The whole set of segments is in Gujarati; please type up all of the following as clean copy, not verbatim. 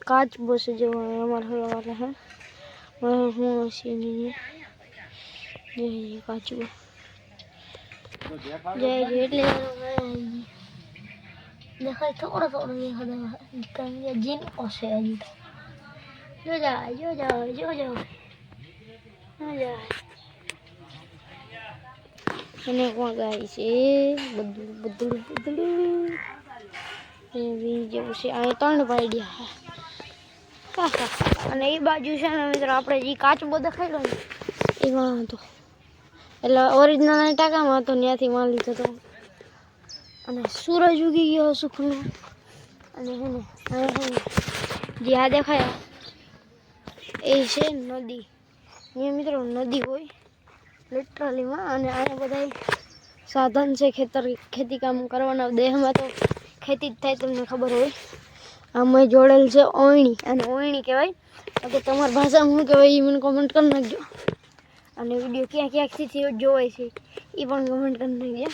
काच बस जो हमारे वाला है वह हूँ सीनी ये काच जय गेट ले देखा थोड़ा थोड़ा देखा देखा ये जिन ओसे अजी जो जा जो जा जो जा जो जा मैंने कौन गाई से बदल बदल बदल ये वीडियो से आए तंड पाई दिया है અને એ બાજુ છે ને મિત્રો આપણે જે કાચબો દેખાયેલો ને એમાં હતો એટલે ઓરિજિનલ ટાંકામાં હતો ત્યાંથી માં લીધો હતો અને સૂરજ ઉગી ગયો સુખનો અને હે ને જે આ દેખાય એ છે નદી એ મિત્રો નદી હોય લિટરલીમાં અને આ બધા સાધન છે ખેતી કામ કરવાના દેહમાં તો ખેતી જ થાય તમને ખબર હોય આમાં જોડેલ છે ઓયણી અને ઓયણી કહેવાય તો તમારી ભાષામાં શું કહેવાય એ મને કોમેન્ટ કરી નાખજો અને વિડીયો ક્યાં ક્યાંથી જોવાય છે એ પણ કોમેન્ટ કરી નાખજો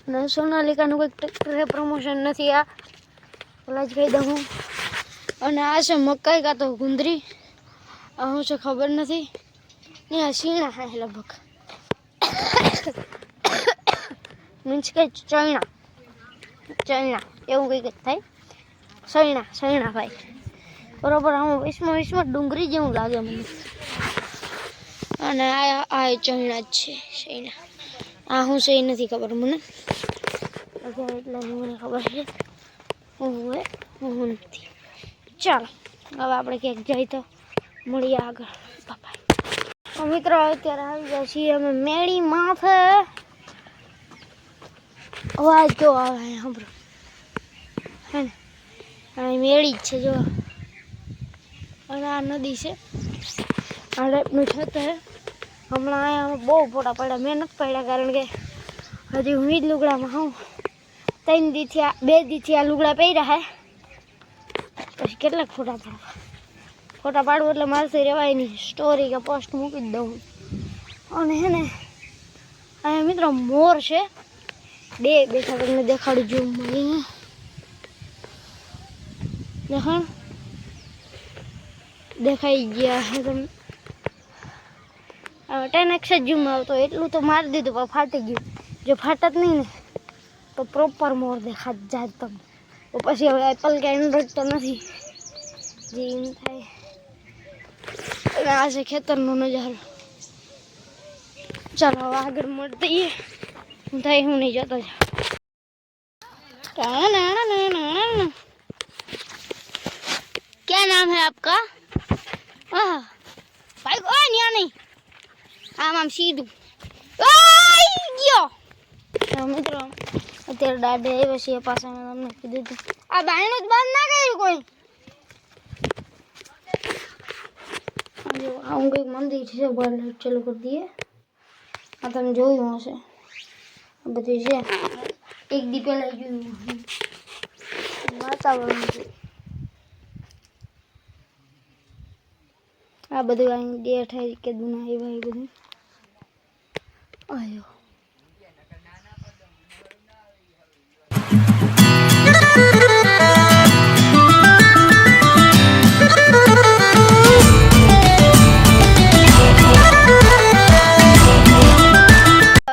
અને સોનાલિકાનું કંઈક ટ્રેક્ટર પ્રમોશન નથી આ પેલા જ કહી દઉં હું અને આ છે મકાઈ કાં તો ગુંદરી આ શું છે ખબર નથી ને આ શીણા હે લગભગ મીન્સ કે ચૈણા એવું કંઈક જ થાય સૈણા ભાઈ બરોબર આમાં વિશમાં ડુંગળી જેવું લાગે મને અને આ ચૈણા જ છે સૈણા આ હું સહી નથી ખબર મને એટલે મને ખબર છે હું નથી ચાલો હવે આપણે ક્યાંક જાય તો મળીએ આગળ બાય મિત્રો અત્યારે આવી ગયા છીએ અમે મેળી માથે અવાજ જો આવે સાંભળો હે ને મેળી જ છે જો અને આ નદી છે આ ટાઈપનું છત છે હમણાં અહીંયા બહુ ફોટા પડ્યા મેં નથી પડ્યા કારણ કે હજી હું જ લુગડામાં હું 3 દીથી 2 દીથી આ લુગડા પહેર્યા હે પછી કેટલાક ફોટા પાડવું એટલે મારથી રહેવાય નહીં સ્ટોરી કે પોસ્ટ મૂકી જ દઉં અને હે ને અહીંયા મિત્રો મોર છે 2 બેઠા તમને દેખાડું જોઉં મળીને દેખાણ દેખાઈ ગયા હે તમને 10x ઝૂમ આવતો એટલું તો મારી દીધું પણ ફાટી ગયું જો ફાટત નહીં ને તો પ્રોપર મોર દેખાત જાય તમને તો પછી હવે એપલ કે એન્ડ્રોઈડ તો નથી જે એમ થાય અને આ છે ખેતરનો નજારો ચાલો હવે આગળ મળતી હું થાય હું નહીં જતો क्या नाम है आपका भाई ओ यहाँ नहीं આમ સીધું ગયો મિત્રો અત્યારે દાડે આવ્યો છે પાછા મેં તમને કીધું હતું આ બાયણું જ બંધ ના કર્યું કોઈ આવું કંઈક મંદિર છે બહાર લાઈટ ચાલુ કરી દઈએ આ તમે જોયું હશે આ બધું છે એક દી પહેલાં જોયું વાતાવરણ છે આ બધું અહીં ડેટ થાય કે દુના આવ્યા એ બધું આયો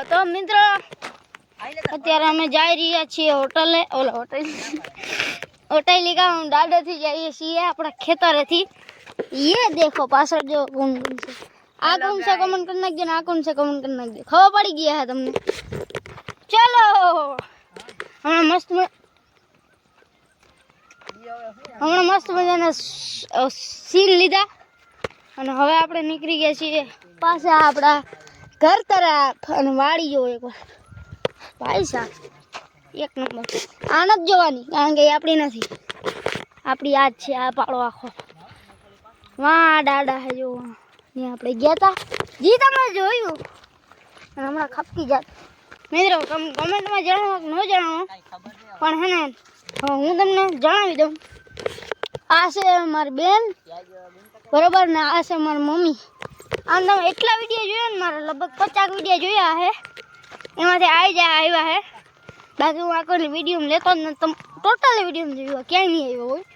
તો મિત્રો અત્યારે અમે જઈ રહ્યા છીએ હોટલે હોટલ લીધા હું દાડેથી જઈએ છીએ આપણા ખેતરેથી ये देखो पासर जो कौन कौन से आ कौन सा कमेंट करना के ना कौन सा कमेंट करना के खबर पड़ी गया है तुमने चलो हमें मस्त मजाना सीन लीधा અને હવે આપણે નીકળી ગયા છીએ પાછા આપણા ઘર તરફ અને વાડી જો એકવાર ભાઈ સાહેબ એક નંબર આનંદ જોવાની કારણ કે આપણી નથી આપણી આ જ છે આ પાડો આખો વાહ દાડા હે જો ત્યાં આપણે ગયા હતા જી તમે જોયું અને હમણાં ખપકી જાત મિત્રો કમેન્ટમાં જણાવો કે ન જણાવો પણ હે ને હું તમને જણાવી દઉં આ છે મારી બેન બરોબર ને આ છે મારી મમ્મી આમ તમે એટલા વિડીયો જોયા ને મારા લગભગ 50 વિડીયો જોયા હે એમાંથી આવ્યા હે બાકી હું આખો વિડીયો લેતો જ નથી ટોટલ વિડીયો જોયો ક્યાંય નહીં આવ્યો હોય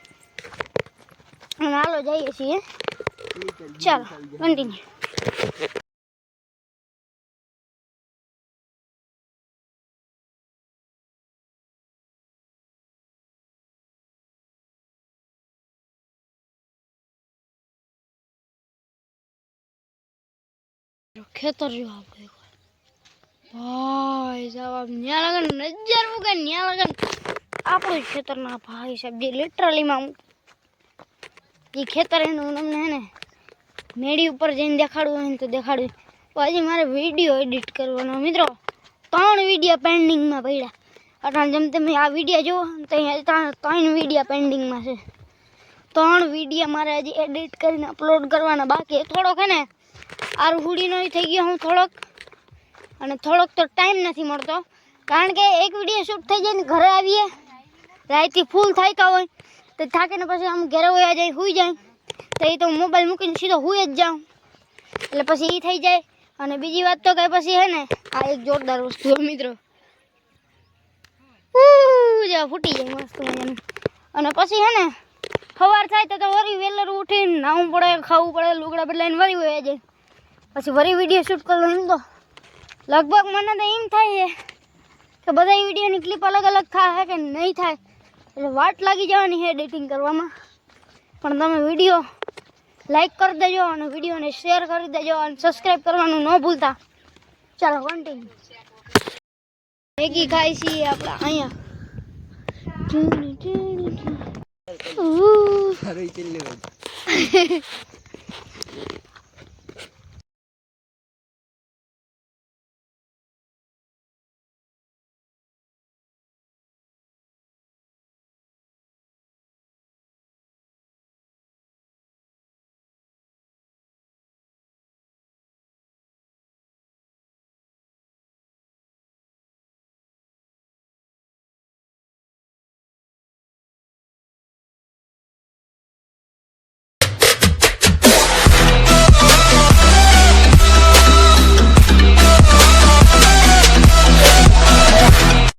અને હાલો જઈએ છીએ ચાલો કન્ટિન્યુ ખેતર જો આપણે ભાઈ સાહેબ ન્યા લગન નજર વગર ન્યા લગન આપણું ખેતરના ભાઈ સાહેબ જે લિટરલીમાં ये खेतर है તમને હે ને મેડી ઉપર જઈને દેખાડવું હોય તો દેખાડું પછી મારે વિડીયો એડિટ કરવાનો મિત્રો 3 વિડીયો પેન્ડિંગમાં પડ્યા અટાણ જેમ તમે આ વિડીયો જુઓ તો અહીંયા 3 વિડીયો પેન્ડિંગમાં છે 3 વિડીયો મારે હજી એડિટ કરીને અપલોડ કરવાના બાકી થોડોક હે ને આ હુડીનો થઈ ગયો હું થોડોક તો ટાઈમ નથી મળતો કારણ કે એક વિડીયો શૂટ થઈ જાય ને ઘરે આવીએ રાતથી ફૂલ થાય તો હોય તો થાકીને પછી આમ ઘરે વયા જાય સુઈ જાય તો એ તો મોબાઈલ મૂકીને સીધો સુઈ જ જાઉં એટલે પછી એ થઈ જાય અને બીજી વાત તો કે પછી હે ને આ એક જોરદાર વસ્તુ મિત્રો જેવા ફૂટી જાય મસ્ત મજાનું અને પછી હે ને સવાર થાય તો વરી વેલર ઉઠીને નાહવું પડે ખાવું પડે લુગડા બદલાઈને વરી વયા જાય પછી વરી વિડીયો શૂટ કરવો એમ તો લગભગ મને તો એમ થાય છે કે બધા વિડીયોની ક્લિપ અલગ અલગ થાય કે નહીં થાય એટલે વાટ લાગી જવાની છે એડિટિંગ કરવામાં પણ તમે વિડીયો લાઈક કરી દેજો અને વિડીયોને શેર કરી દેજો અને સબસ્ક્રાઈબ કરવાનું ન ભૂલતા ચાલો કન્ટિન્યુ મેગી ખાઈ છીએ આપણે અહીંયા